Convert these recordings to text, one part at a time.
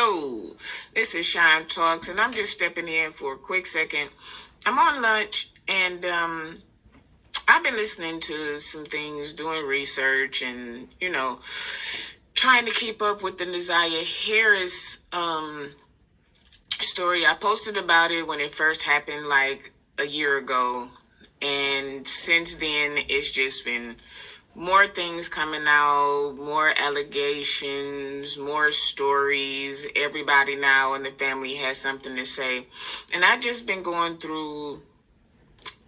Hello, this is Shine Talks, and I'm just stepping in for a quick second. I'm on lunch, and I've been listening to some things, doing research, and trying to keep up with the Ziyah Harris story. I posted about it when it first happened, like a year ago, and since then, it's just been more things coming out, more allegations, more stories. Everybody now in the family has something to say. And I've just been going through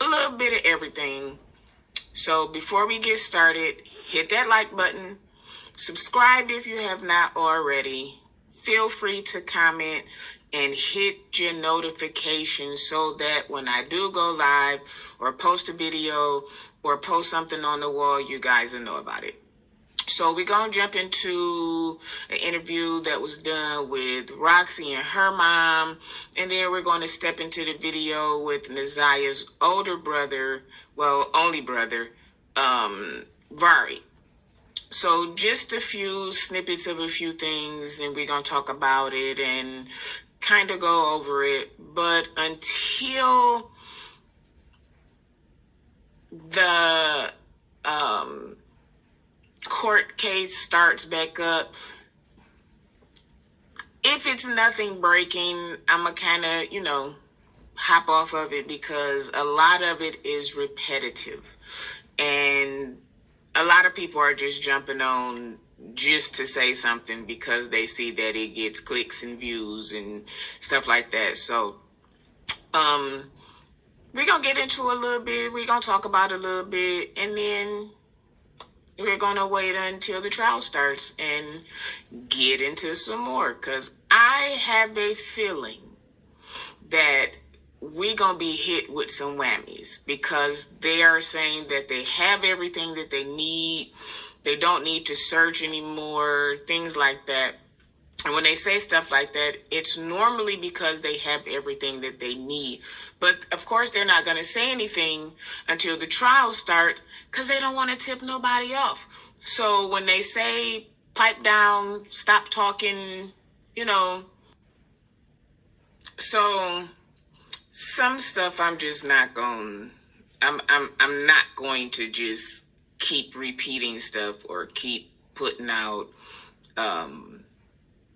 a little bit of everything. So before we get started, hit that like button, subscribe if you have not already. Feel free to comment and hit your notifications so that when I do go live or post a video or post something on the wall, you guys will know about it. So we're going to jump into an interview that was done with Roxy and her mom. And then we're going to step into the video with Ziyah's older brother, well, only brother, Vari. So just a few snippets of a few things, and we're going to talk about it and kind of go over it. But until the court case starts back up, if it's nothing breaking, I'm going to kind of, hop off of it because a lot of it is repetitive. And a lot of people are just jumping on just to say something because they see that it gets clicks and views and stuff like that. So, we're going to get into a little bit. We're going to talk about it a little bit. And then we're going to wait until the trial starts and get into some more. Because I have a feeling that we're going to be hit with some whammies because they are saying that they have everything that they need. They don't need to search anymore, things like that. And when they say stuff like that, it's normally because they have everything that they need. But of course, they're not going to say anything until the trial starts because they don't want to tip nobody off. So when they say pipe down, stop talking, so some stuff I'm just not going. I'm not going to just keep repeating stuff or keep putting out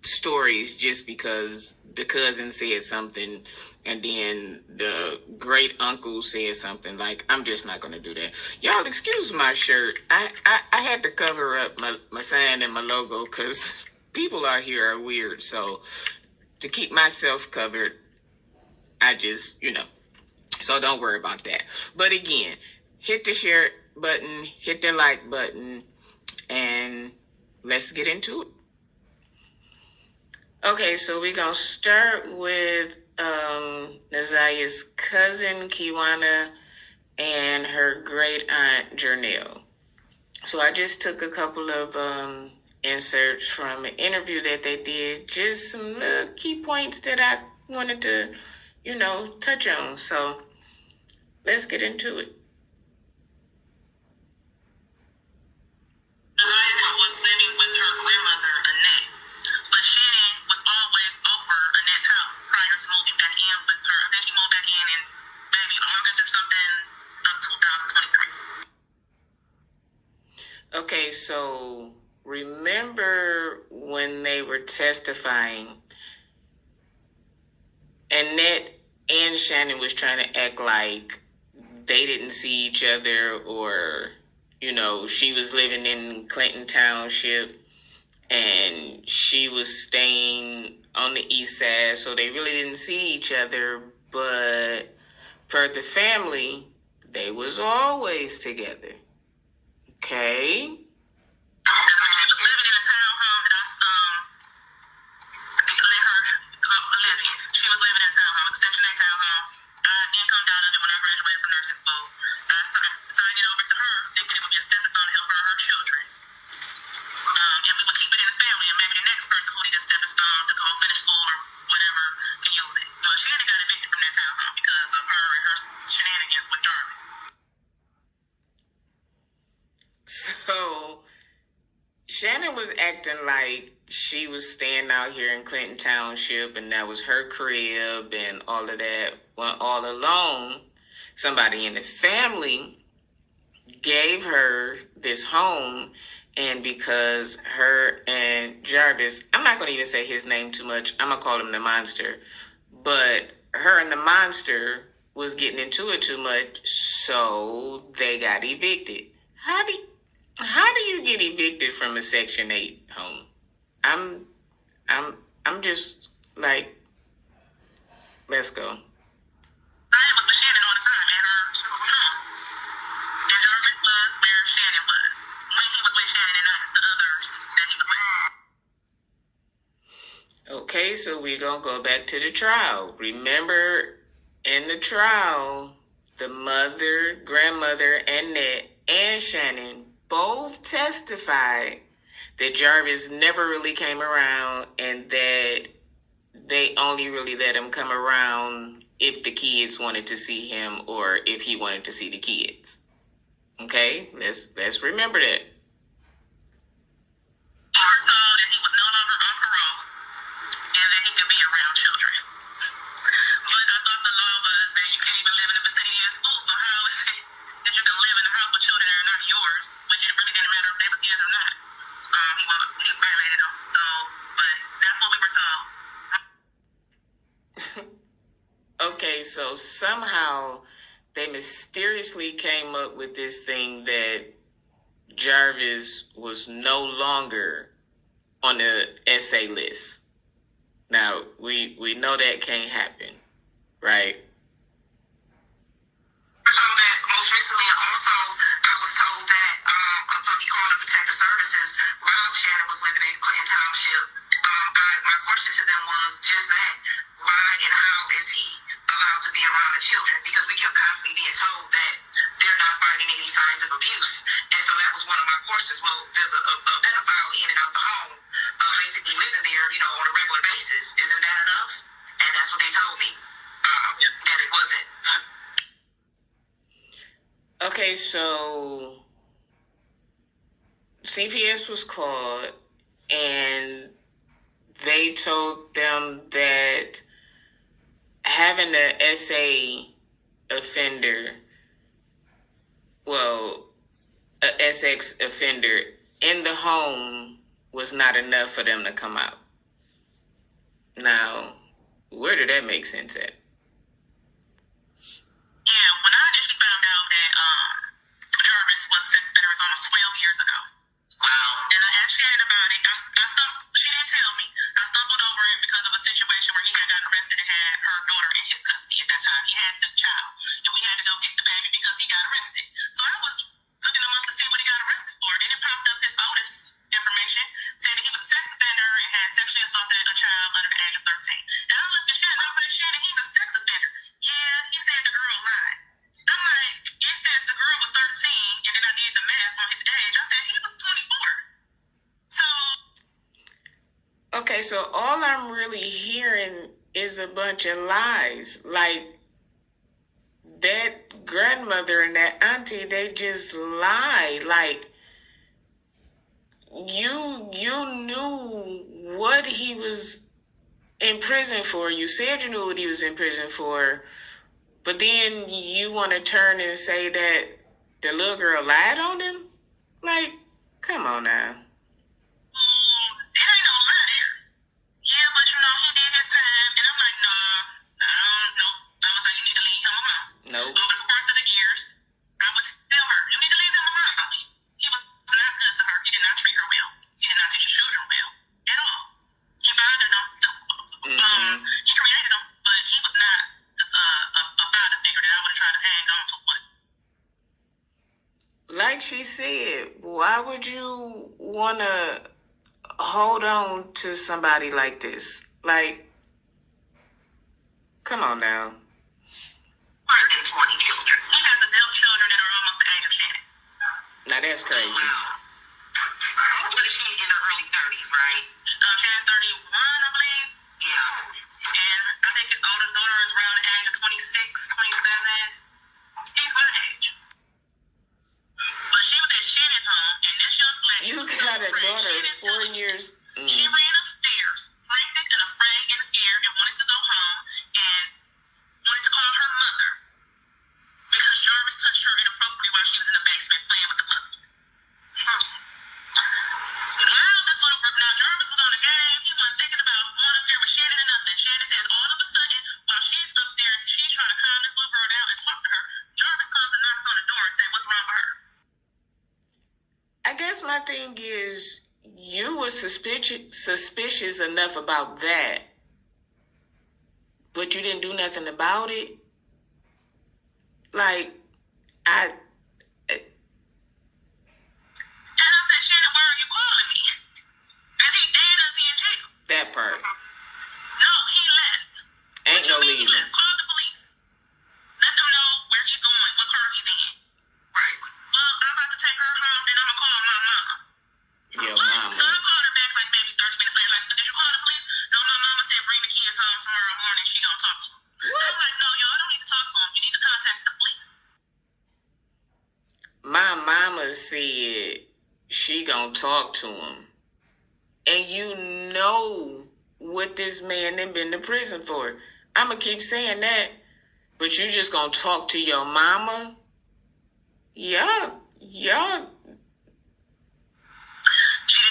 stories just because the cousin said something and then the great uncle said something. Like, I'm just not going to do that. Y'all excuse my shirt. I had to cover up my sign and my logo because people out here are weird. So to keep myself covered, I just, so don't worry about that. But again, hit the share button, hit the like button, and let's get into it. Okay, so we're going to start with Ziyah's cousin, Kiwana, and her great aunt, Jernelle. So I just took a couple of inserts from an interview that they did, just some little key points that I wanted to, touch on. So let's get into it. Ziyah was living with her grandmother, Annette, but Shannon was always over Annette's house prior to moving back in with her. I think she moved back in maybe August or something of 2023. Okay, so remember when they were testifying, Annette and Shannon was trying to act like they didn't see each other, or she was living in Clinton Township and she was staying on the east side, so they really didn't see each other. But for the family, they was always together. Okay? She was living in a townhome that I let her live in. She was living in a townhome. It was a Section 8 townhome. I incomed out of it when I graduated from nursing school. I signed it over to her, thinking it would be a stepping stone to help her and her children. And we would keep it in the family, and maybe the next person who needed a stepping stone to go finish school or whatever can use it. But Shannon got evicted from that townhome because of her and her shenanigans with Jarvis. So Shannon was acting like she was staying out here in Clinton Township, and that was her crib and all of that. Well, all along, somebody in the family gave her this home, and because her and Jarvis, I'm not going to even say his name too much, I'm going to call him the monster, but her and the monster was getting into it too much, so they got evicted. How do you get evicted from a Section 8 home? I'm I'm just like, let's go. I was with Shannon all the time at her house. And Jarvis was where Shannon was when he was with Shannon and not the others that he was with. Okay, so we're gonna go back to the trial. Remember, in the trial, the mother, grandmother, Annette, and Shannon both testified that Jarvis never really came around and that they only really let him come around if the kids wanted to see him or if he wanted to see the kids. Okay, let's remember that. We were told that he was no longer on parole and that he could be around children. But I thought the law was that you can't even live in the vicinity of school. So how is it that you can live in a house with children that are not yours, which it really didn't matter if they was his or not? He violated them. So, but that's what we were told. Okay, so somehow they mysteriously came up with this thing that Jarvis was no longer on the SA list. Now, we know that can't happen, right? So that most recently also I was told that upon me calling Protective Services while Shannon was living in Clinton Township, my question to them was just that: why and how is he allowed to be around the children? Because we kept constantly being told that they're not finding any signs of abuse, and so that was one of my questions. Well, there's a pedophile in and out the home, basically living there, on a regular basis. Isn't that enough? And that's what they told me, that it wasn't. Okay, so CPS was called and they told them that having a SA offender, well, a SX offender in the home was not enough for them to come out. Now, where did that make sense at? Yeah, when I initially found out that Jarvis was a sex offender, it was almost 12 years ago. Wow. And I asked Shannon about it. She didn't tell me. I stumbled over it because of a situation where he had gotten arrested and had her daughter in his custody at that time. He had the child. And we had to go get the baby because he got arrested. So I was looking him up to see what he got arrested for. Then it popped up his oldest information saying that he was a sex offender and had sexually assaulted a child under the age of 13. And I looked at Shannon and I was like, Shannon, he's a sex offender. Yeah, he said the girl lied. I'm like, it says the girl was 13, and then I did the math on his age. I said he was 24. So. Okay, so all I'm really hearing is a bunch of lies. Like, that grandmother and that auntie, they just lie. Like, you knew what he was in prison for. You said you knew what he was in prison for, but then you want to turn and say that the little girl lied on him? Like, come on now. It ain't no lie there. Yeah, but he did his time, and I'm like, nah, I don't know. I was like, you need to leave him alone. Nope. Over the course of the years, I would tell her, you need to leave him alone. He was not good to her. He did not treat her well. He did not teach his children well at all. He bothered them. He created them, but he was not a father figure that I would have tried to hang on to. Like she said, why would you want to hold on to somebody like this? Like, come on now. More than 20 children. He has adult children that are almost the age of Shannon. Now that's crazy. Wow. What is she in her early 30s, right? Shannon's 31, I believe. Yeah. And I think his oldest daughter is around the age of 26, 27. He's my age. But she was at Shannon's home, and this young lady. You got a daughter 4 years. She ran up thing is, you were suspicious enough about that, but you didn't do nothing about it. Like, And I said, Shannon, why are you calling me? Is he dead or is he in jail? that part. No, he left. Ain't no leaving. He left. Call the police. Let them know where he's going, what car he's in. Right. Well, I'm about to take her home, then I'm going to call my mama. Your What? mama. So I called her back like maybe 30 minutes later. Like, did you call the police? No, my mama said bring the kids home tomorrow morning. She going to talk to them. What? I'm like, no, y'all don't need to talk to them. You need to contact the police. My mama said she gonna talk to him. And you know what this man done been to prison for. I'ma keep saying that. But you just gonna talk to your mama? Yeah. She did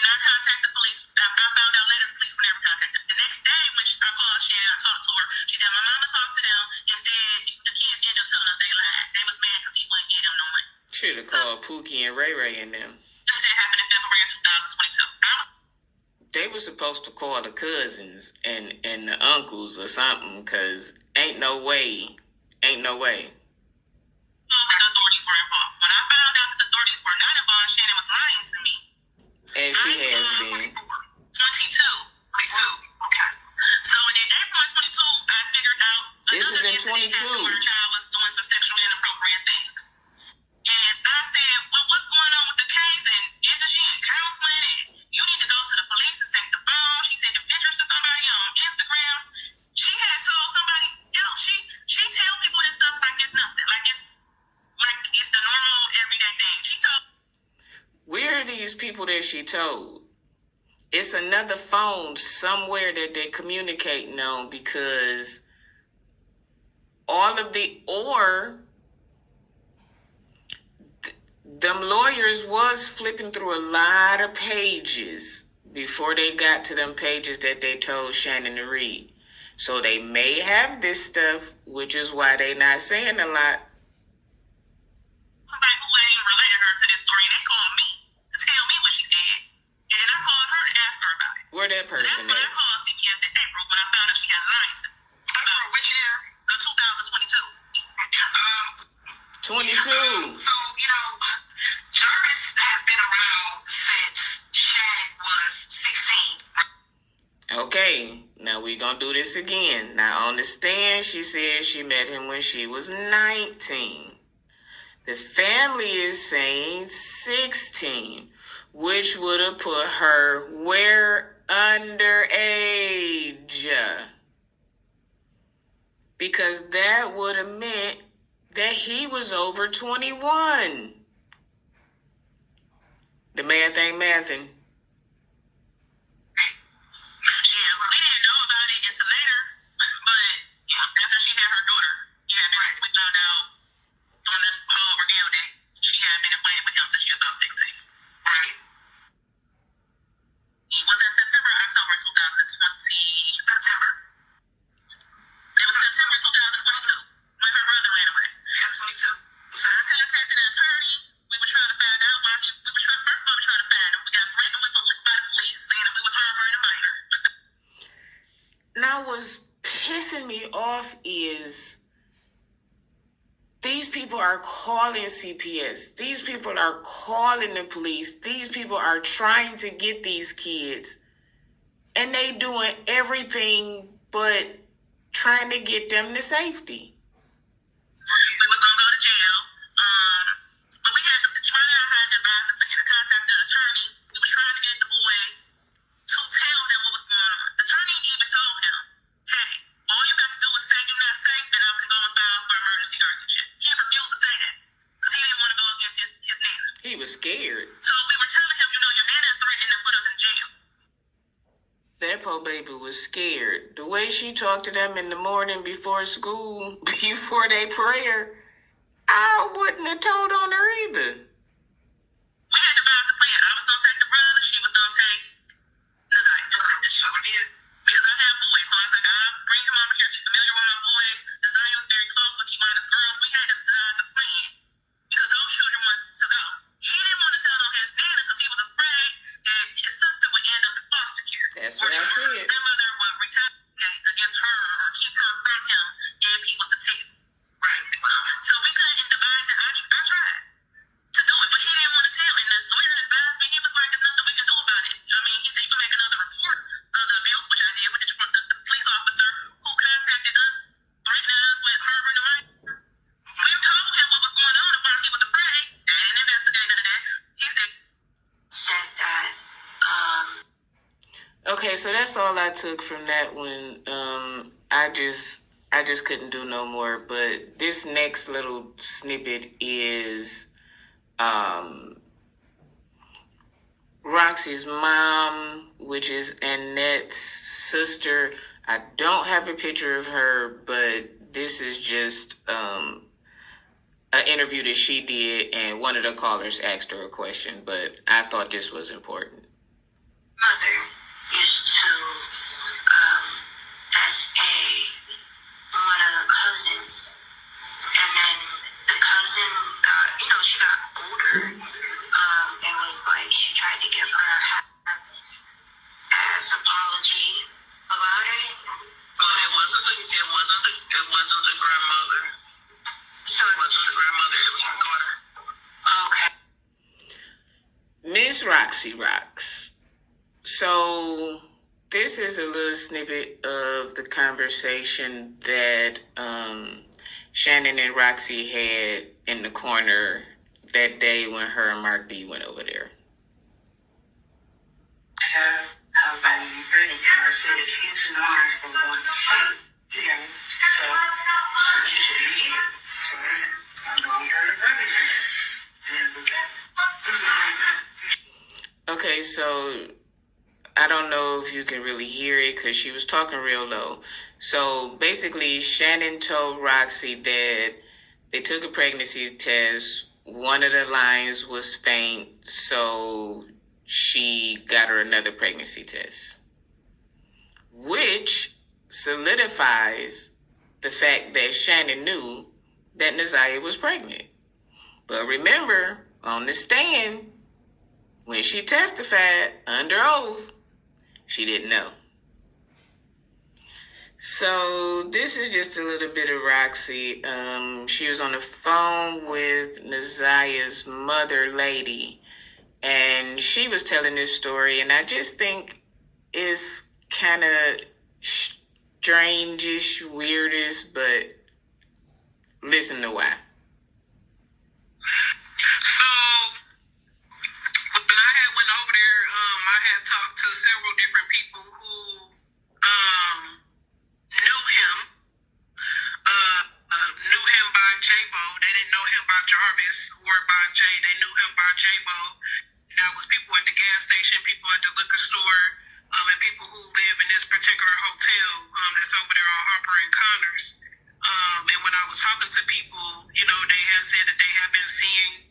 not contact the police. I found out later the police were never contacted. The next day when I called Shannon, I talked to her. She said my mama talked to them and said the kids ended up telling us they lied. They was mad because he wouldn't give them no money. Should have called Pookie and Ray Ray and them. This did happen in February of 2022. They were supposed to call the cousins and the uncles or something, because ain't no way. The authorities were involved. When I found out that the authorities were not involved, Shannon was lying to me. As she has been. 22. Okay. So in April of 22, I figured out This is in 22. Where a child was doing some sexually inappropriate things. And I said, well, what's going on with the case? And isn't she in counseling? And you need to go to the police and take the phone. She sent the pictures to somebody on Instagram. She had told somebody, she tell people this stuff like it's nothing. Like it's the normal everyday thing. She told. Where are these people that she told? It's another phone somewhere that they're communicating on, because them lawyers was flipping through a lot of pages before they got to them pages that they told Shannon to read. So they may have this stuff, which is why they not saying a lot. Somebody who ain't related her to this story, they called me to tell me what she said. And then I called her to ask her about it. Where that person So that's when I called CPS in April when I found out she had lied to me. About which year? 2022. 22. So, Jarvis have been around since Shannon was 16. Okay, now we gonna do this again. Now on the stand, she said she met him when she was 19. The family is saying 16, which would have put her where? Underage. Because that would have meant that he was over 21. The math ain't mathing. Yeah, we didn't know about it until later. But, after she had her daughter, we found out during this whole ordeal that she had been acquainted with him since she was about 16. Right. It was in September, October 2020. September. It was September 2022 when her brother ran away. Yeah, 22. So I contacted an attorney. We were trying to find out why first of all, we were trying to find him. We got threatened by the police saying that we was harboring a minor. Now, what's pissing me off is these people are calling CPS. These people are calling the police. These people are trying to get these kids. And they doing everything but trying to get them to safety. We was going to go to jail. But we had, Jamani and I had advised to contact the attorney. We was trying to get the boy to tell them what was going on. The attorney even told him, hey, all you got to do is say you're not safe, and I can go and file for emergency guardianship. He refused to say that because he didn't want to go against his nana. He was scared. So we were telling him, your nana is threatening to put us in jail. That poor baby was scared. The way she talked to them in the morning before school, before they prayer, I wouldn't have told on her either. We had devised a plan. I was going to take the brother. She was going to take Ziyah. So we did. Because I have boys. So I was like, I'll bring him over here. He's familiar with my boys. Ziyah was very close with Kiwana's girls. We had to devise a plan. Because those children wanted to go. He didn't want to tell on his nana because he was afraid Okay, so that's all I took from that one. I just couldn't do no more. But this next little snippet is Roxy's mom, which is Annette's sister. I don't have a picture of her, but this is just an interview that she did, and one of the callers asked her a question. But I thought this was important. Mother used to, as one of the cousins, and then the cousin got, she got older, and was like, she tried to give her a half as apology about it. But it wasn't the grandmother. So it wasn't the grandmother, it was the daughter. Okay. Miss Roxy rocks. So this is a little snippet of the conversation that Shannon and Roxy had in the corner that day when her and Mark B went over there. However, you really kind of said it's into ours for one state. Yeah. So you should be here. So I'm going to her brother. Okay, so I don't know if you can really hear it because she was talking real low. So basically, Shannon told Roxy that they took a pregnancy test. One of the lines was faint, so she got her another pregnancy test, which solidifies the fact that Shannon knew that Ziyah was pregnant. But remember, on the stand, when she testified under oath, she didn't know. So this is just a little bit of Roxy. She was on the phone with Ziyah's mother lady, and she was telling this story, and I just think it's kind of strange-ish, weirdest, but listen to why. So when I had went over there, I had talked to several different people who knew him. Knew him by J-Bo. They didn't know him by Jarvis or by Jay. They knew him by J-Bo. And that was people at the gas station, people at the liquor store, and people who live in this particular hotel that's over there on Harper and Connors. And when I was talking to people, they had said that they had been seeing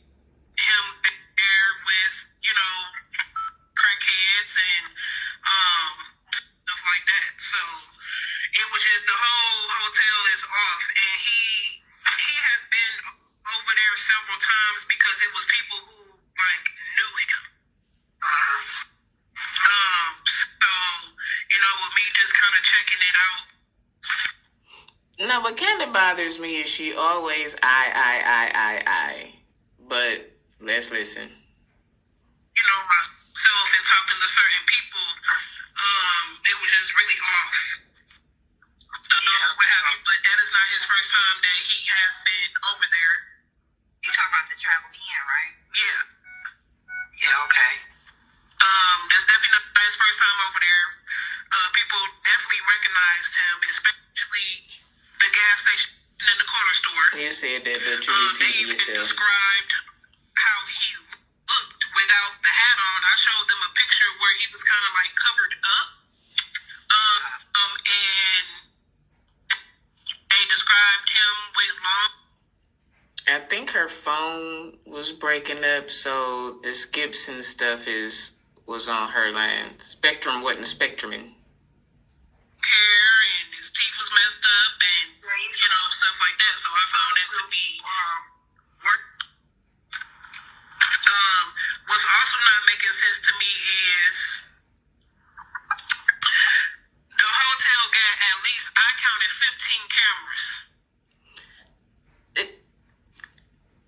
him there with, crackheads and stuff like that. So it was just the whole hotel is off, and he has been over there several times because it was people who knew him. So with me just kind of checking it out. No, what kind of bothers me is she always I. But let's listen. Myself and talking to certain people, it was just really off. What have you, but that is not his first time that he has been over there. You talking about the travel in, right? Yeah. Yeah, okay. That's definitely not his first time over there. People definitely recognized him, especially the gas station in the corner store. You said that, but you repeat they yourself. Described how he looked without the hat on. I showed them a picture where he was kind of covered up. And they described him with long. I think her phone was breaking up, so the skips and stuff was on her line. Spectrum wasn't spectruming. Hair and his teeth was messed up and stuff like that. So I found that to be work. What's also not making sense to me is the hotel got at least, I counted 15 cameras.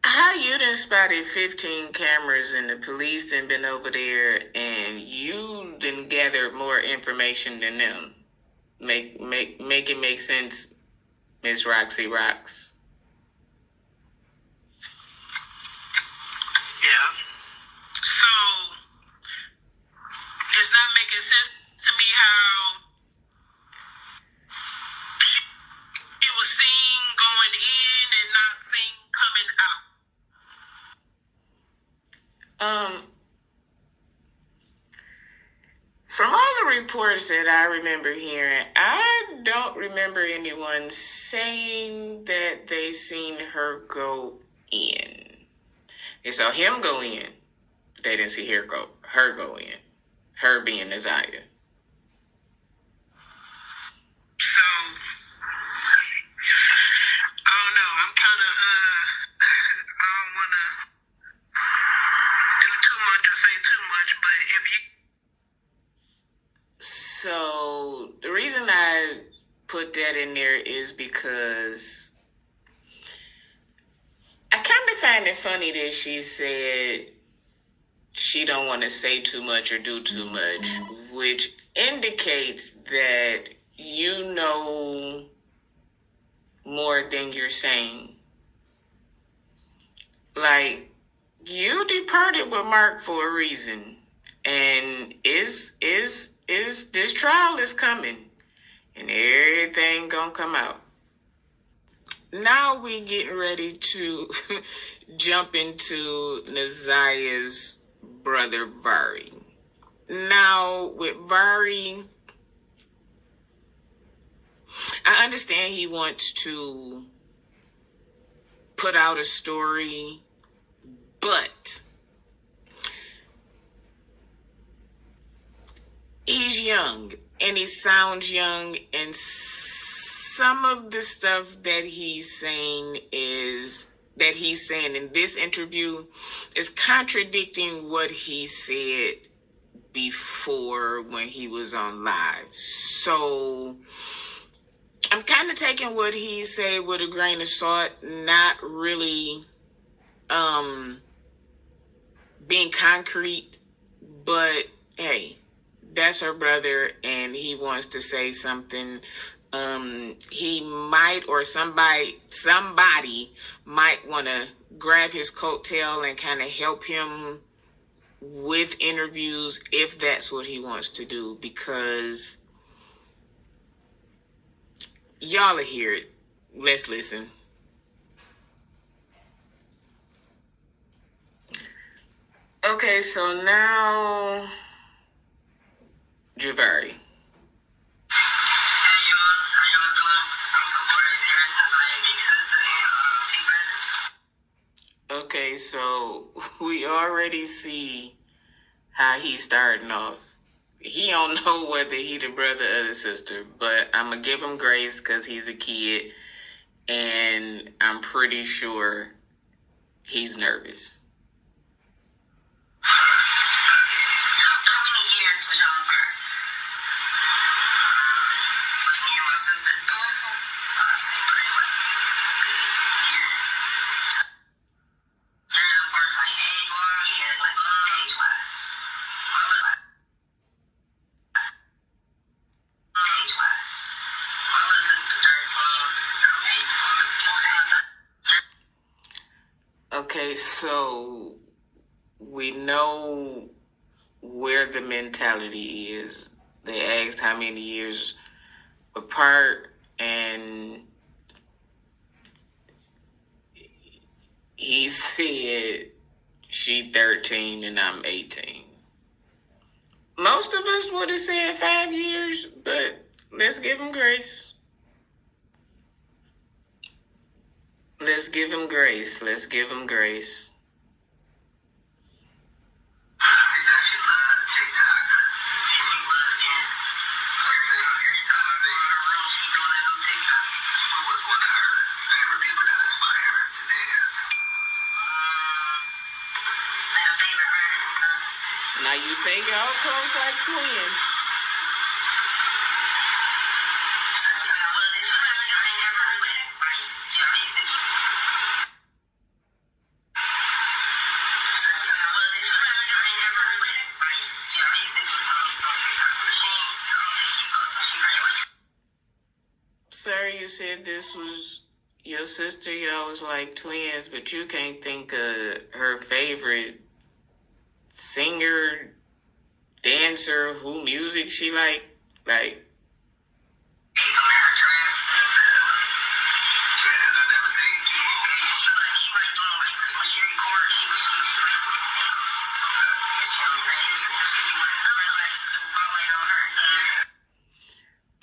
How you done spotted 15 cameras and the police done been over there and you done gathered more information than them? Make it make sense, Miss Roxy Rocks. Yeah. So it's not making sense to me how she was seen going in and not seen coming out. From all the reports that I remember hearing, I don't remember anyone saying that they seen her go in. They saw him go in. They didn't see her go in. Her being Ziyah. So, I don't know. I'm kind of, I don't want to do too much or say too much, but if you... So, the reason I put that in there is because I kind of find it funny that she said she don't want to say too much or do too much, which indicates that you know more than you're saying. Like, you departed with Mark for a reason, and is this trial is coming, and everything gonna come out. Now we getting ready to jump into Ziyah's brother Vari. Now with Vari, I understand he wants to put out a story, but he's young and he sounds young, and some of the stuff that he's saying in this interview is contradicting what he said before when he was on live. So I'm kind of taking what he said with a grain of salt, not really being concrete, but hey, that's her brother and he wants to say something. He might, or somebody might want to grab his coattail and kind of help him with interviews if that's what he wants to do, because y'all will hear it. Let's listen. Okay, so now Vari. Okay, so we already see how he's starting off. He don't know whether he the brother or the sister, but I'm gonna give him grace because he's a kid, and I'm pretty sure he's nervous. How many years were y'all apart? Me and my sister? I'd say pretty like years apart, like age-wise? Yeah, like age-wise. Age-wise. My little sister 13, I'm 8. Okay, so we know where the mentality is. They asked how many years apart, and he said she 13 and I'm 18. Most of us would have said 5 years, but let's give him grace. Let's give him grace. Let's give him grace. Now you say y'all close like twins. Sir, you said this was your sister. Y'all was like twins, but you can't think of her favorite singer, dancer, who music she like. Like,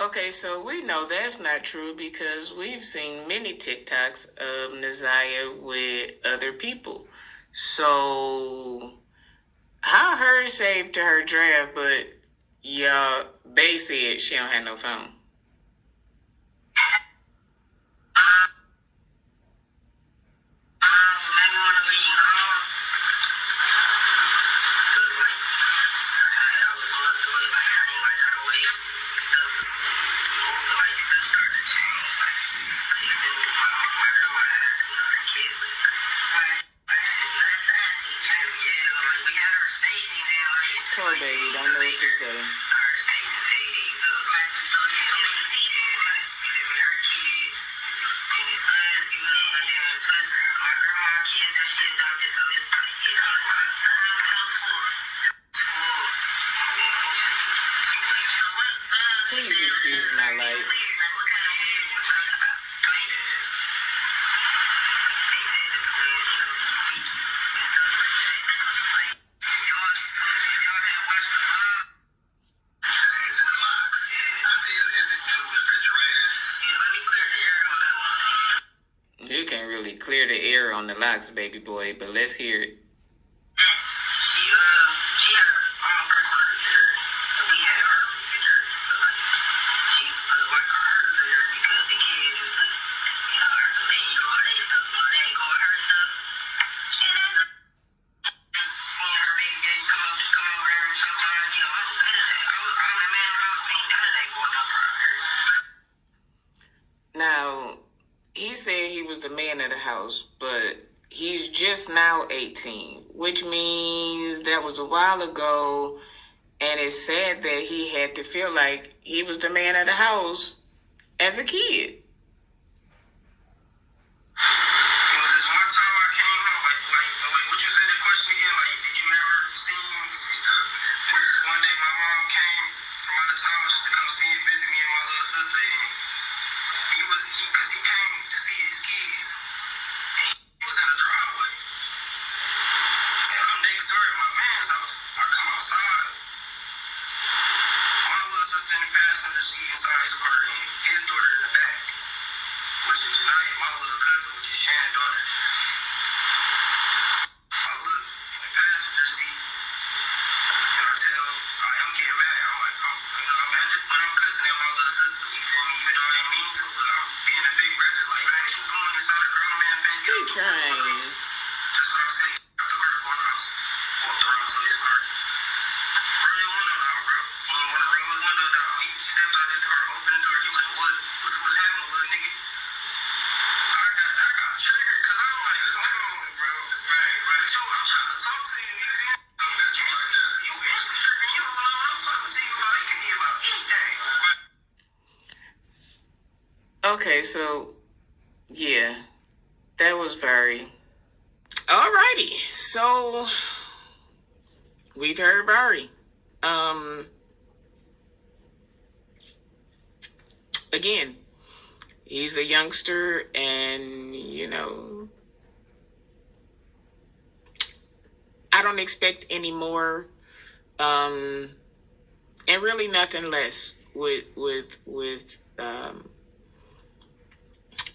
okay, so we know that's not true because we've seen many TikToks of Ziyah with other people. So how her saved to her draft, but y'all, they said she don't have no phone. Poor baby, don't know what to say. Please excuse my light. You can really clear the air on the locks, baby boy, but let's hear it. She had her own personal refrigerator, but we had our refrigerator. She used to put like her refrigerator because the kids used to, after they eat all their stuff, they ain't go with her stuff. She said, seeing her baby daddy come over there and choke on her, none of that. I'm the man in the house, ain't none of that going on around here. Now, he said he was the man of the house, but he's just now 18, which means that was a while ago, and it's sad that he had to feel like he was the man of the house as a kid. Okay, so yeah, that was very. Alrighty, so we've heard Vari. Again, he's a youngster, and I don't expect any more, and really nothing less with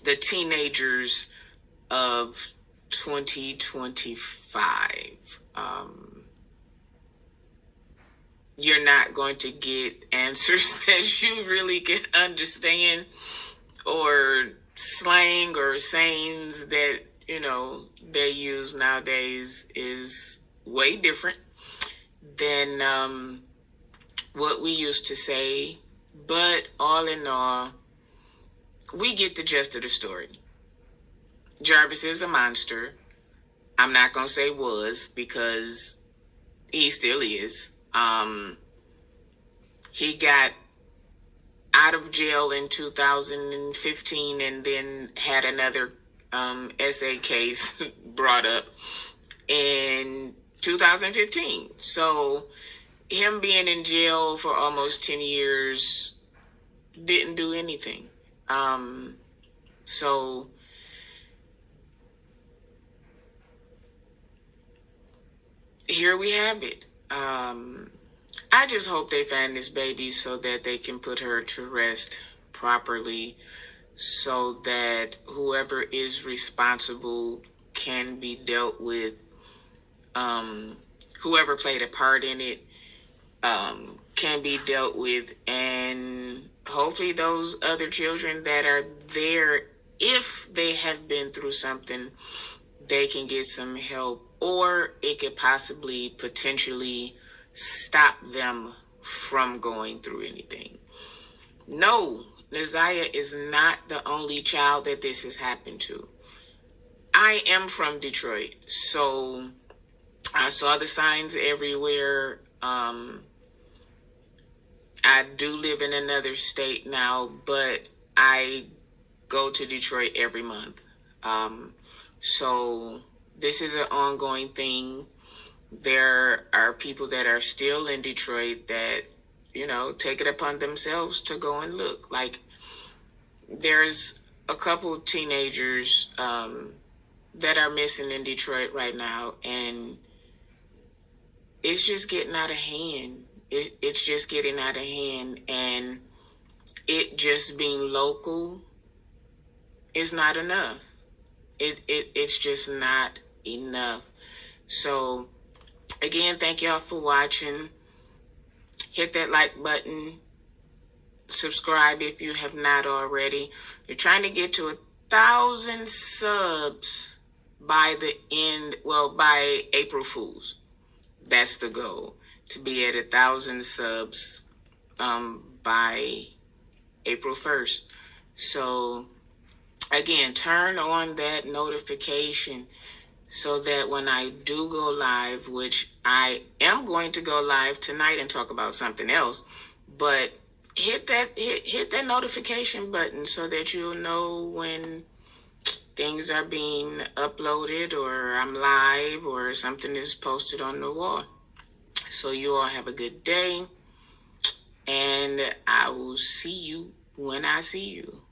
the teenagers of 2025. You're not going to get answers that you really can understand, or slang or sayings that they use nowadays is way different than what we used to say. But all in all, we get the gist of the story. Jarvis is a monster. I'm not going to say was, because he still is. He got out of jail in 2015 and then had another SA case brought up in 2015. So him being in jail for almost 10 years didn't do anything. So here we have it. I just hope they find this baby so that they can put her to rest properly, so that whoever is responsible can be dealt with. Whoever played a part in it can be dealt with, and hopefully those other children that are there, if they have been through something, they can get some help, or it could possibly potentially stop them from going through anything. No, Ziyah is not the only child that this has happened to. I am from Detroit, so I saw the signs everywhere. I do live in another state now, but I go to Detroit every month. So this is an ongoing thing. There are people that are still in Detroit that, take it upon themselves to go and look. Like, there's a couple teenagers that are missing in Detroit right now, and it's just getting out of hand. It's just getting out of hand, and it just being local is not enough. It's just not enough. So again, thank y'all for watching. Hit that like button. Subscribe if you have not already. We're trying to get to 1,000 subs by by April Fool's. That's the goal, to be at 1,000 subs by April 1st. So again, turn on that notification so that when I do go live, which I am going to go live tonight and talk about something else, but hit that notification button so that you'll know when things are being uploaded, or I'm live, or something is posted on the wall. So you all have a good day, and I will see you when I see you.